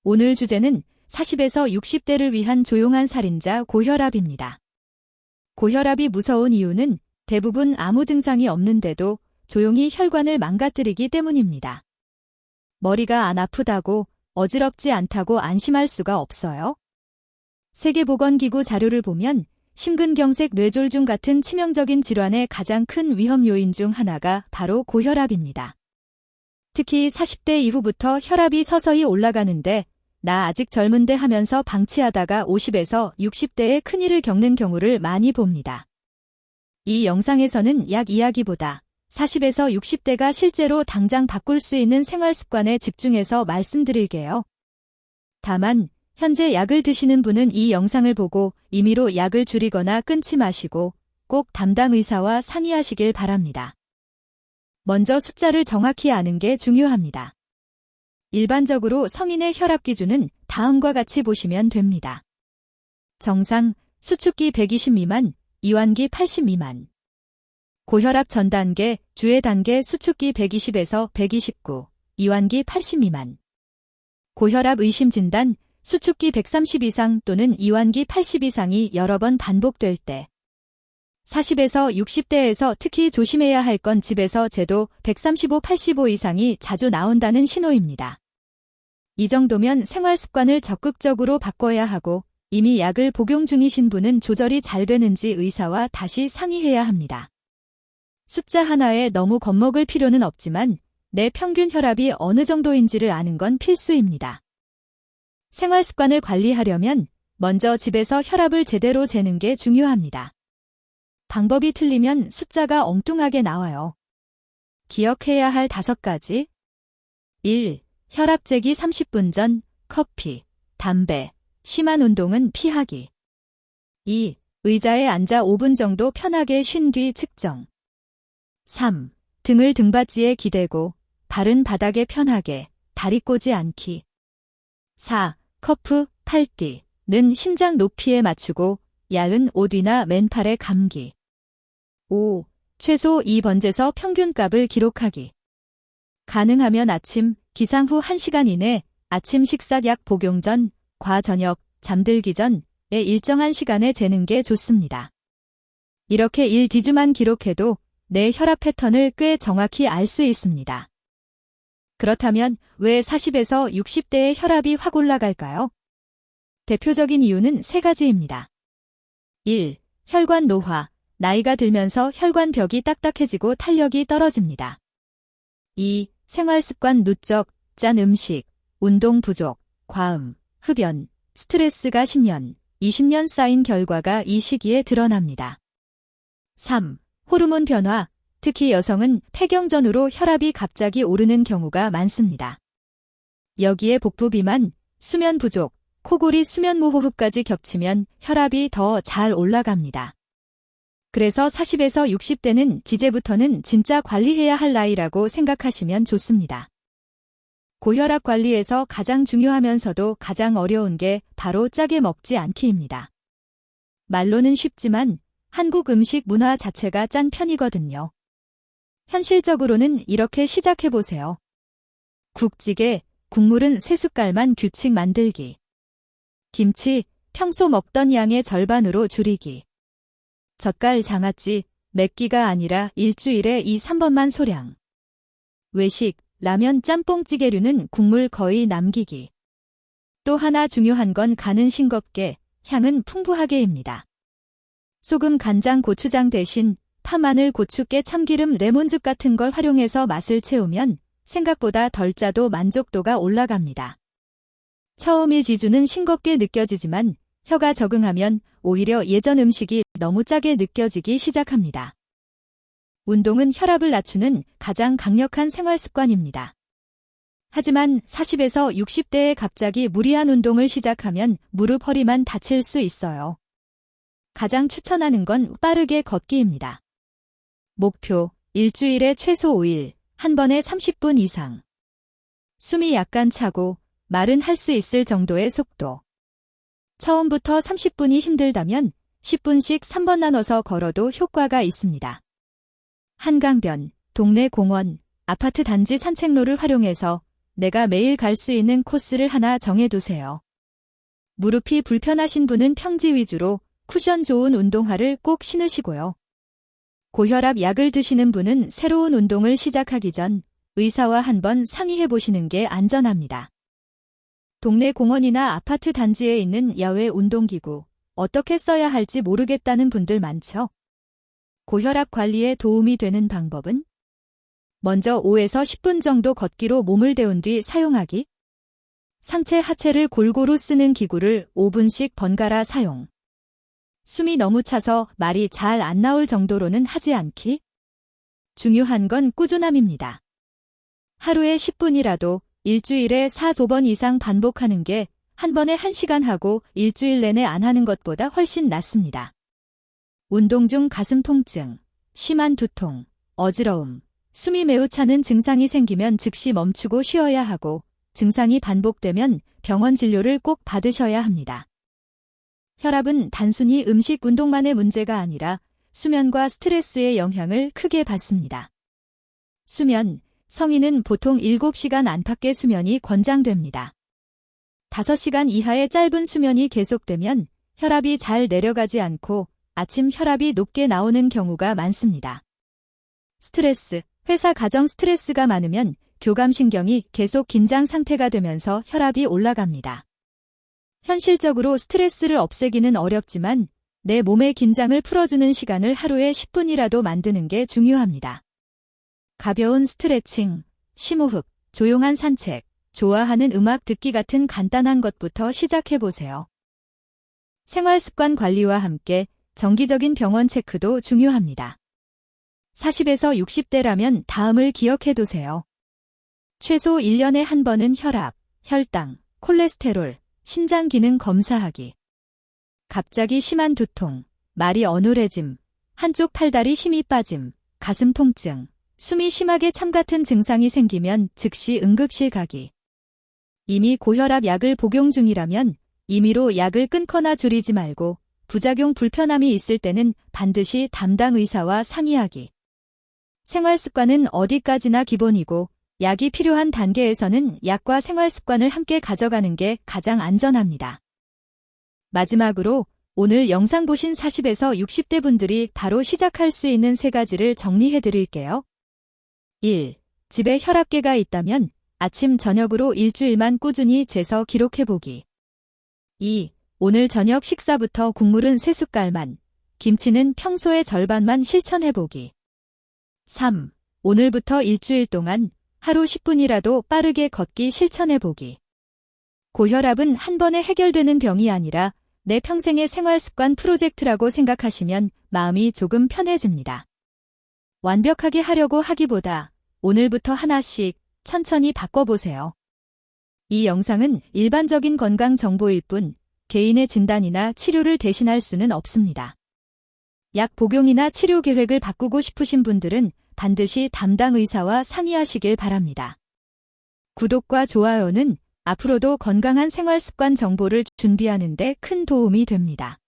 오늘 주제는 40에서 60대를 위한 조용한 살인자 고혈압입니다. 고혈압이 무서운 이유는 대부분 아무 증상이 없는데도 조용히 혈관을 망가뜨리기 때문입니다. 머리가 안 아프다고, 어지럽지 않다고 안심할 수가 없어요. 세계보건기구 자료를 보면 심근경색 뇌졸중 같은 치명적인 질환의 가장 큰 위험 요인 중 하나가 바로 고혈압입니다. 특히 40대 이후부터 혈압이 서서히 올라가는데 나 아직 젊은데 하면서 방치하다가 50에서 60대에 큰일을 겪는 경우를 많이 봅니다. 이 영상에서는 약 이야기보다 40에서 60대가 실제로 당장 바꿀 수 있는 생활 습관에 집중해서 말씀드릴게요. 다만 현재 약을 드시는 분은 이 영상을 보고 임의로 약을 줄이거나 끊지 마시고 꼭 담당 의사와 상의하시길 바랍니다. 먼저 숫자를 정확히 아는 게 중요합니다. 일반적으로 성인의 혈압 기준은 다음과 같이 보시면 됩니다. 정상, 수축기 120 미만, 이완기 80 미만. 고혈압 전 단계, 주의 단계 수축기 120에서 129, 이완기 80 미만. 고혈압 의심 진단, 수축기 130 이상 또는 이완기 80 이상이 여러 번 반복될 때. 40에서 60대에서 특히 조심해야 할 건 집에서 제도 135/85 이상이 자주 나온다는 신호입니다. 이 정도면 생활 습관을 적극적으로 바꿔야 하고 이미 약을 복용 중이신 분은 조절이 잘 되는지 의사와 다시 상의해야 합니다. 숫자 하나에 너무 겁먹을 필요는 없지만 내 평균 혈압이 어느 정도인지를 아는 건 필수입니다. 생활 습관을 관리하려면 먼저 집에서 혈압을 제대로 재는 게 중요합니다. 방법이 틀리면 숫자가 엉뚱하게 나와요. 기억해야 할 5가지. 1. 혈압 재기 30분 전, 커피, 담배, 심한 운동은 피하기. 2. 의자에 앉아 5분 정도 편하게 쉰 뒤 측정. 3. 등을 등받이에 기대고 발은 바닥에 편하게, 다리 꼬지 않기. 4. 커프, 팔띠는 심장 높이에 맞추고 얇은 옷 위나 맨팔에 감기. 5. 최소 2번째서 평균값을 기록하기. 가능하면 아침, 기상 후 1시간 이내, 아침 식사약 복용 전, 저녁, 잠들기 전에 일정한 시간에 재는 게 좋습니다. 이렇게 1-2주만 기록해도 내 혈압 패턴을 꽤 정확히 알 수 있습니다. 그렇다면 왜 40에서 60대의 혈압이 확 올라갈까요? 대표적인 이유는 3가지입니다. 1. 혈관 노화. 나이가 들면서 혈관벽이 딱딱해지고 탄력이 떨어집니다. 2. 생활습관 누적, 짠 음식, 운동 부족, 과음, 흡연, 스트레스가 10년, 20년 쌓인 결과가 이 시기에 드러납니다. 3. 호르몬 변화, 특히 여성은 폐경 전후로 혈압이 갑자기 오르는 경우가 많습니다. 여기에 복부 비만, 수면 부족, 코골이 수면무호흡까지 겹치면 혈압이 더 잘 올라갑니다. 그래서 40에서 60대는 이제부터는 진짜 관리해야 할 나이라고 생각하시면 좋습니다. 고혈압 관리에서 가장 중요하면서도 가장 어려운 게 바로 짜게 먹지 않기입니다. 말로는 쉽지만 한국 음식 문화 자체가 짠 편이거든요. 현실적으로는 이렇게 시작해보세요. 국찌개, 국물은 3숟갈만 규칙 만들기. 김치, 평소 먹던 양의 절반으로 줄이기. 젓갈 장아찌, 맵기가 아니라 일주일에 2-3번만 소량. 외식, 라면 짬뽕찌개류는 국물 거의 남기기. 또 하나 중요한 건 간은 싱겁게, 향은 풍부하게입니다. 소금, 간장, 고추장 대신 파, 마늘, 고추깨, 참기름, 레몬즙 같은 걸 활용해서 맛을 채우면 생각보다 덜 짜도 만족도가 올라갑니다. 처음 1-2주는 싱겁게 느껴지지만 혀가 적응하면 오히려 예전 음식이 너무 짜게 느껴지기 시작합니다. 운동은 혈압을 낮추는 가장 강력한 생활 습관입니다. 하지만 40에서 60대에 갑자기 무리한 운동을 시작하면 무릎, 허리만 다칠 수 있어요. 가장 추천하는 건 빠르게 걷기입니다. 목표, 일주일에 최소 5일, 한 번에 30분 이상. 숨이 약간 차고 말은 할 수 있을 정도의 속도. 처음부터 30분이 힘들다면 10분씩 3번 나눠서 걸어도 효과가 있습니다. 한강변, 동네 공원, 아파트 단지 산책로를 활용해서 내가 매일 갈 수 있는 코스를 하나 정해두세요. 무릎이 불편하신 분은 평지 위주로 쿠션 좋은 운동화를 꼭 신으시고요. 고혈압 약을 드시는 분은 새로운 운동을 시작하기 전 의사와 한번 상의해 보시는 게 안전합니다. 동네 공원이나 아파트 단지에 있는 야외 운동기구, 어떻게 써야 할지 모르겠다는 분들 많죠? 고혈압 관리에 도움이 되는 방법은? 먼저 5에서 10분 정도 걷기로 몸을 데운 뒤 사용하기. 상체 하체를 골고루 쓰는 기구를 5분씩 번갈아 사용. 숨이 너무 차서 말이 잘 안 나올 정도로는 하지 않기. 중요한 건 꾸준함입니다. 하루에 10분이라도 일주일에 4~5번 이상 반복하는 게 한 번에 1시간 하고 일주일 내내 안 하는 것보다 훨씬 낫습니다. 운동 중 가슴 통증, 심한 두통, 어지러움, 숨이 매우 차는 증상이 생기면 즉시 멈추고 쉬어야 하고 증상이 반복되면 병원 진료를 꼭 받으셔야 합니다. 혈압은 단순히 음식 운동만의 문제가 아니라 수면과 스트레스의 영향을 크게 받습니다. 수면, 성인은 보통 7시간 안팎의 수면이 권장됩니다. 5시간 이하의 짧은 수면이 계속되면 혈압이 잘 내려가지 않고 아침 혈압이 높게 나오는 경우가 많습니다. 스트레스, 회사 가정 스트레스가 많으면 교감신경이 계속 긴장 상태가 되면서 혈압이 올라갑니다. 현실적으로 스트레스를 없애기는 어렵지만 내 몸의 긴장을 풀어주는 시간을 하루에 10분이라도 만드는 게 중요합니다. 가벼운 스트레칭, 심호흡, 조용한 산책, 좋아하는 음악 듣기 같은 간단한 것부터 시작해보세요. 생활습관 관리와 함께 정기적인 병원 체크도 중요합니다. 40에서 60대라면 다음을 기억해두세요. 최소 1년에 한 번은 혈압, 혈당, 콜레스테롤, 신장 기능 검사하기. 갑자기 심한 두통, 말이 어눌해짐, 한쪽 팔다리 힘이 빠짐, 가슴 통증, 숨이 심하게 참 같은 증상이 생기면 즉시 응급실 가기. 이미 고혈압 약을 복용 중이라면 임의로 약을 끊거나 줄이지 말고 부작용 불편함이 있을 때는 반드시 담당 의사와 상의하기. 생활습관은 어디까지나 기본이고 약이 필요한 단계에서는 약과 생활습관을 함께 가져가는 게 가장 안전합니다. 마지막으로 오늘 영상 보신 40에서 60대 분들이 바로 시작할 수 있는 3가지를 정리해 드릴게요. 1. 집에 혈압계가 있다면 아침 저녁으로 일주일만 꾸준히 재서 기록해보기. 2. 오늘 저녁 식사부터 국물은 3숟갈만, 김치는 평소의 절반만 실천해보기. 3. 오늘부터 일주일 동안 하루 10분이라도 빠르게 걷기 실천해보기. 고혈압은 한 번에 해결되는 병이 아니라 내 평생의 생활습관 프로젝트라고 생각하시면 마음이 조금 편해집니다. 완벽하게 하려고 하기보다 오늘부터 하나씩 천천히 바꿔보세요. 이 영상은 일반적인 건강 정보일 뿐 개인의 진단이나 치료를 대신할 수는 없습니다. 약 복용이나 치료 계획을 바꾸고 싶으신 분들은 반드시 담당 의사와 상의하시길 바랍니다. 구독과 좋아요는 앞으로도 건강한 생활 습관 정보를 준비하는 데 큰 도움이 됩니다.